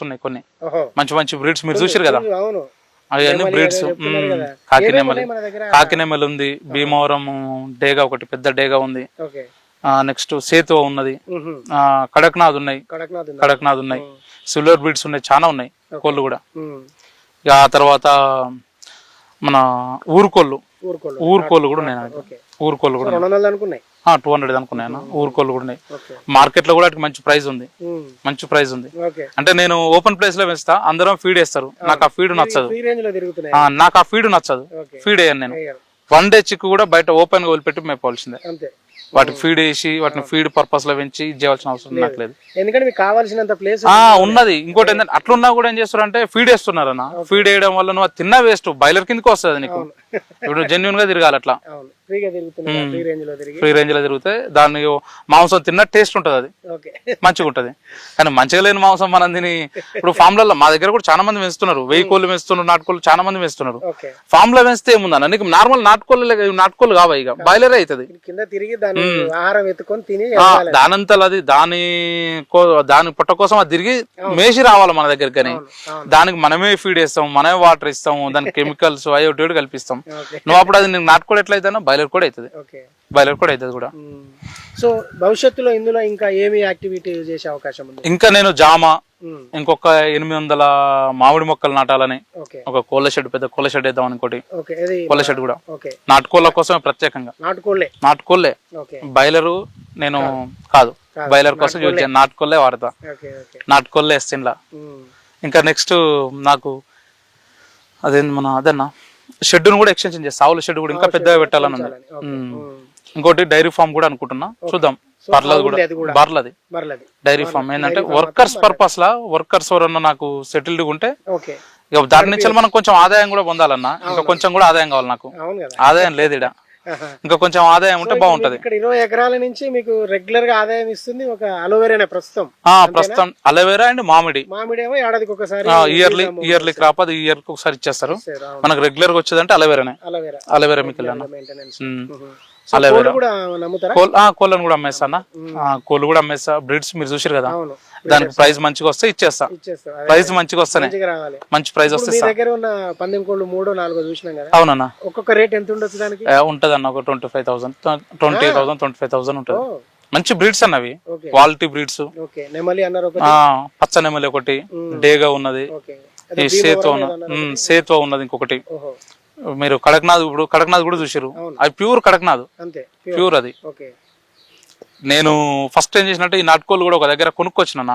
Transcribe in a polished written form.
ఉన్నాయి కొన్ని మంచి మంచి బ్రీడ్స్ మీరు చూసారు కదా, అవును అవన్నీ బ్రీడ్స్. కాకినెమలి ఉంది, భీమవరం డేగా ఒకటి పెద్ద డేగా ఉంది, నెక్స్ట్ సేతు ఉన్నది, కడక్నాథ్ ఉన్నాయి, కడక్నాథ్ ఉన్నాయి, సిల్వర్ బ్రీడ్స్ ఉన్నాయి, చాలా ఉన్నాయి కోళ్ళు కూడా. ఇక ఆ తర్వాత మన ఊరుకోళ్ళు కూడా ఉన్నాయి, ఊరుకోళ్ళు కూడా 200 అనుకున్నాను. ఊరుకోళ్ళు కూడా ఉన్నాయి. మార్కెట్ లో కూడా మంచి ప్రైస్ ఉంది, మంచి ప్రైస్ ఉంది. అంటే నేను ఓపెన్ ప్లేస్ లో వేస్తా, అందరం ఫీడ్ వేస్తారు, నాకు ఆ ఫీడ్ నచ్చదు, నాకు ఆ ఫీడ్ నచ్చదు, ఫీడ్ వేయను నేను. 1 డే చిక్కు కూడా బయట ఓపెన్ గా వదిలిపెట్టి మేపవలసిందే. వాటికి ఫీడ్ వేసి వాటిని ఫీడ్ పర్పస్ లో పెంచి చేయాల్సిన అవసరం నాకు లేదు, ఎందుకంటే మీకు కావాల్సినంత ప్లేస్ ఉన్నది. ఇంకోటి ఏంటంటే అట్లున్నా కూడా ఏం చేస్తారు అంటే ఫీడ్ వేస్తున్నారు అన్న, ఫీడ్ వేయడం వల్ల నువ్వు తిన్నా వేస్ట్, బాయిలర్ కిందకి వస్తుంది నీకు. ఇప్పుడు జెన్యున్ గా తిరగాలి అట్లా, ఫ్రీ రేంజ్ లో తిరిగితే దాన్ని మాంసం తిన్న టేస్ట్ ఉంటది, అది మంచిగా ఉంటది. కానీ మంచిగా లేని మాంసం మనం తిని, ఇప్పుడు ఫామ్ లలో మా దగ్గర కూడా చాలా మంది పెంచుతున్నారు, 1000 కోళ్ళు పెంచుతున్నారు, నాటుకోళ్ళు చాలా మంది పెంచుతున్నారు. ఫామ్ లో పెంచితే ఏముందన్న, నీకు నార్మల్ నాటుకోళ్ళు కావా, ఇక బాయిలర్ అవుతుంది. దానంతలు అది దాని పుట్ట కోసం అది తిరిగి మేసి రావాలి మన దగ్గర, కానీ దానికి మనమే ఫీడ్ వేస్తాం, మనమే వాటర్ ఇస్తాం, దానికి కెమికల్స్ అయ్యోటి కల్పిస్తాం. నువ్వు అప్పుడు అది నీకు నాటుకోడి ఎట్లా అవుతానో బాయిలర్ కూడా అవుతుంది, బాయిలర్ కూడా అవుతుంది కూడా. సో భవిష్యత్తులో ఇందులో ఇంకా ఏమి యాక్టివిటీ చేసే అవకాశం ఉంది? ఇంకా నేను జామ, ఇంకొక 800 మామిడి మొక్కలు నాటాలని, ఒక కోళ్ళ షెడ్, పెద్ద కోళ్ళ షెడ్ వేద్దాం, ఇంకోటి కోళ్ళ షెడ్ కూడా నాటుకోళ్ళ కోసమే ప్రత్యేకంగా. నాటుకోళ్ళే, బాయిలరు నేను కాదు, బాయిలర్ కోసం యూజ్ చేయను, నాటుకోళ్ళే వాడతా, నాటుకోళ్ళే వేస్తా. ఇంకా నెక్స్ట్ నాకు అదన్నా షెడ్ కూడా ఎక్స్టెన్షన్ చేస్తా, ఆవుల షెడ్ కూడా ఇంకా పెద్దగా పెట్టాలని ఉంది. ఇంకోటి డైరీ ఫామ్ కూడా అనుకుంటున్నా, చూద్దాం. బర్లది డైరీ ఫామ్ ఏంటంటే వర్కర్స్ పర్పస్ లా, వర్కర్స్ ఎవరన్నా నాకు సెటిల్డ్ ఉంటే ఇక దాని నుంచి మనం కొంచెం ఆదాయం కూడా పొందాలన్నా, ఇంకా కొంచెం కూడా ఆదాయం కావాలి నాకు, ఆదాయం లేదు ఇక్కడ, ఇంకా కొంచెం ఆదాయం ఉంటే బాగుంటది. ఇక్కడ 20 ఎకరాల నుంచి మీకు రెగ్యులర్ గా ఆదాయం ఇస్తుంది ఒక అలోవెరా ప్రస్తుతం. అలోవెరా అండ్ మామిడి ఏమో ఏడాదికి ఒకసారి, ఇయర్లీ క్రాప్, అది ఇయర్ కి ఒకసారి ఇచ్చేస్తారు. మనకు రెగ్యులర్ గా వచ్చేదంటే అలోవెరానే, అలోవెరా మీకు కోళ్ళను కూడా అమ్మేస్తా అన్న, కోళ్ళు కూడా అమ్మేస్తా. బ్రీడ్స్ మీరు చూసారు కదా, దానికి ప్రైస్ మంచిగా వస్తే ఇచ్చేస్తా, ప్రైస్ మంచిగా వస్తానే, మంచి ప్రైస్ వస్తే. అవునన్నా, ఒక్కొక్క రేట్ ఎంత ఉండొచ్చు దానికి? ఉంటది అన్న, ఒక 25,000 25,000 ఉంటది. మంచి బ్రీడ్స్ అన్నవి, క్వాలిటీ బ్రీడ్స్. పచ్చ నెమలి ఒకటి, డేగా ఉన్నది, సేత్వ ఉన్నది, ఇంకొకటి మీరు కడక్నాథ్, ఇప్పుడు కడక్నాథ్ కూడా చూసారు, అది ప్యూర్ కడక్నాథ్, ప్యూర్ అది. నేను ఫస్ట్ ఏం చేసినట్టు ఈ నాటుకోళ్ళు కూడా ఒక దగ్గర కొనుక్కొచ్చిన,